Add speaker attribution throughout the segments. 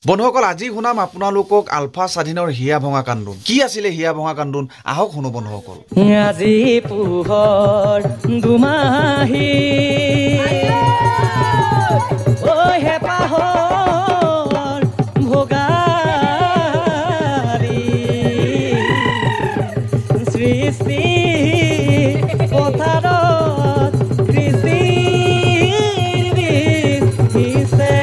Speaker 1: বন্ধুসকল আজি শুনাম আপোনালোকক আলফা স্বাধীনৰ হিয়া ভঙা কান্দোন কি আছিলে হিয়া ভঙা কান্দোন আহক শুনো বন্ধুসকল
Speaker 2: আজি পুহৰ দুমাহী ঐ হেপাহৰ ভোগাৰী সৃষ্টি পথাৰত কৃষ্টিৰ বিছে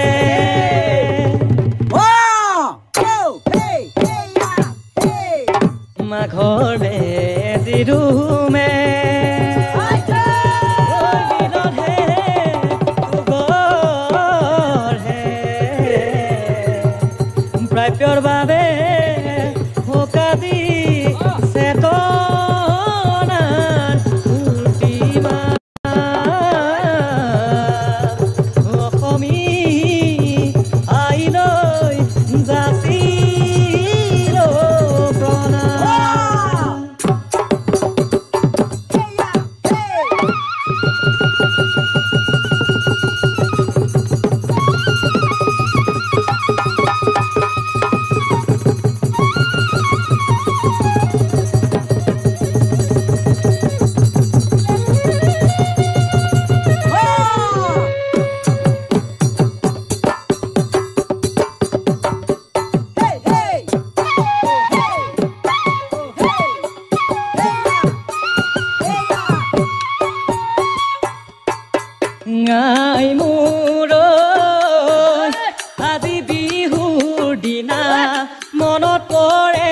Speaker 2: মাঘৰ মেজিৰুমে প্ৰাপ্যৰ বাবে ভোকাদি চেতনাৰ মূৰ্তিমা অসমী আইলৈ যাচিল প্ৰণাম Ngai muroi আজি বিহুৰ দিনা মনত পৰে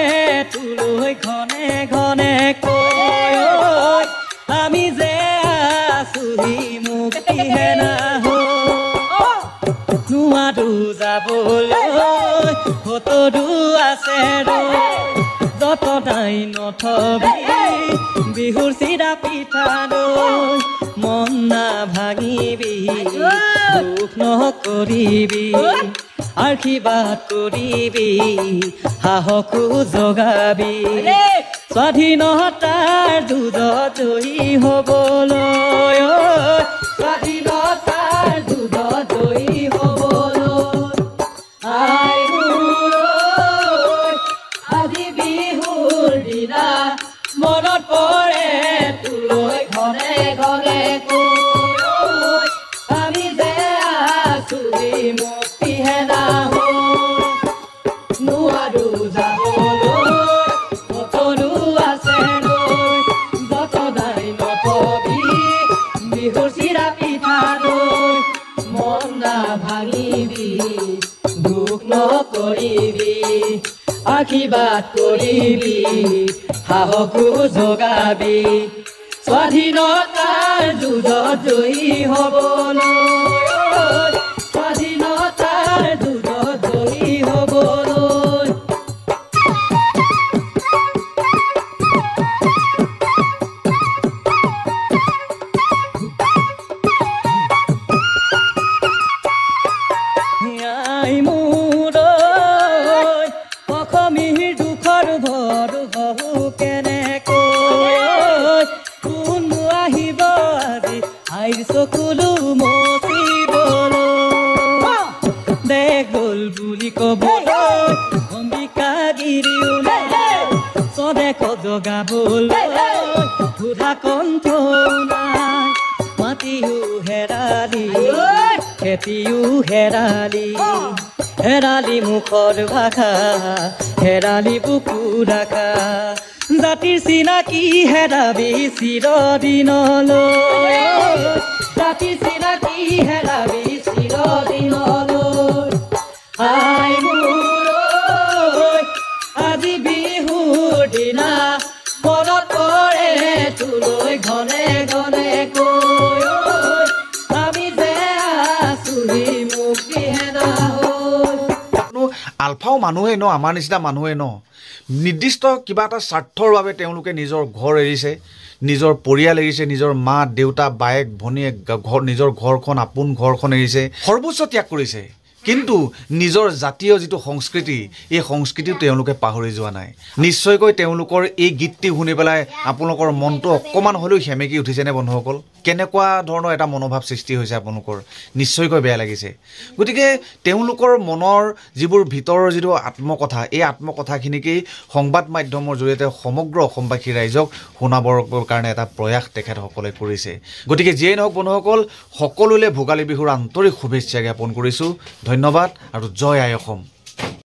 Speaker 2: তুলৈ ঘনে ঘনে কৈ আমি যে আছুহি মুক্তিহে নাহো নোৱাৰো যাবলৈ কতদূ আছে যত নাই নথবি বিহুৰ চিৰা পিঠা দৈ মন না ভাঙিবি দুখ নকৰিবি আশীৰ্বাদ কৰিবি সাহসো জগাবি স্বাধীনতাৰ যুঁজত জয়ী হ'বলৈ স্বাধীনতাৰ যুঁজত জয়ী হ'বলৈ আই আজি বিহুৰ দিনা মনত পৰে তুলৈ ঘনে ঘনে আমি যে আছুহি মুক্তিহে নাহো নোৱাৰো যাবলৈ কতদূ আছে যত নাই নথবি বিহুৰ চিৰা পিঠা দৈ মন না ভাঙিবি দুখ নকৰিবি আশীৰ্বাদ কৰিবি সাহসো জগাবি স্বাধীনতাৰ যুঁজত জয়ী হ'বলৈ স্বাধীনতাৰ যুঁজত জয়ী হ'বলৈ আই মূৰৈ অসমীৰ দুখৰ ভৰ হহু কেনেকৈ কোন আহিব আজি আইৰ চকুলো মচিবলৈ দেখ গ'ল বুলি ক'বলৈ অম্বিকাগিৰি চদেক জগাবলৈ সুধা কণ্ঠ নাই মাটিও হেৰালি খেতিও হেৰালি হেৰালি মুখৰ ভাষা হেৰালি বুকু ৰাখা জাতিৰ চিনাকি হেৰাবি চিৰদিনলৈ জাতিৰ চিনাকি হেৰাবি চিৰদিনলৈ আই মূৰৈ আজি বিহুৰ দিনা মনত পৰে তুলৈ ঘনে ঘনে কৈ আমি যে আছুহি মুক্তিহে নাহো
Speaker 1: আলফাও মানুহে ন আমাৰ নিচিনা মানুহে ন নিৰ্দিষ্ট কিবা এটা স্বাৰ্থৰ বাবে তেওঁলোকে নিজৰ ঘৰ এৰিছে নিজৰ পৰিয়াল এৰিছে নিজৰ মা দেউতা বায়েক ভনীয়েক নিজৰ ঘৰখন আপোন ঘৰখন এৰিছে সৰ্বোচ্চ ত্যাগ কৰিছে কিন্তু নিজৰ জাতীয় যিটো সংস্কৃতি এই সংস্কৃতিও তেওঁলোকে পাহৰি যোৱা নাই নিশ্চয়কৈ তেওঁলোকৰ এই গীতটি শুনি পেলাই আপোনালোকৰ মনটো অকণমান হ'লেও সেমেকি উঠিছেনে বন্ধুসকল কেনেকুৱা ধৰণৰ এটা মনোভাৱ সৃষ্টি হৈছে আপোনালোকৰ নিশ্চয়কৈ বেয়া লাগিছে গতিকে তেওঁলোকৰ মনৰ যিবোৰ ভিতৰৰ যিটো আত্মকথা এই আত্মকথাখিনিকেই সংবাদ মাধ্যমৰ জৰিয়তে সমগ্ৰ অসমবাসী ৰাইজক শুনাবৰ কাৰণে এটা প্ৰয়াস তেখেতসকলে কৰিছে গতিকে যিয়েই নহওক বন্ধুসকল সকলোলৈ ভোগালী বিহুৰ আন্তৰিক শুভেচ্ছা জ্ঞাপন কৰিছোঁ ধন্যবাদ আৰু জয় আই অসম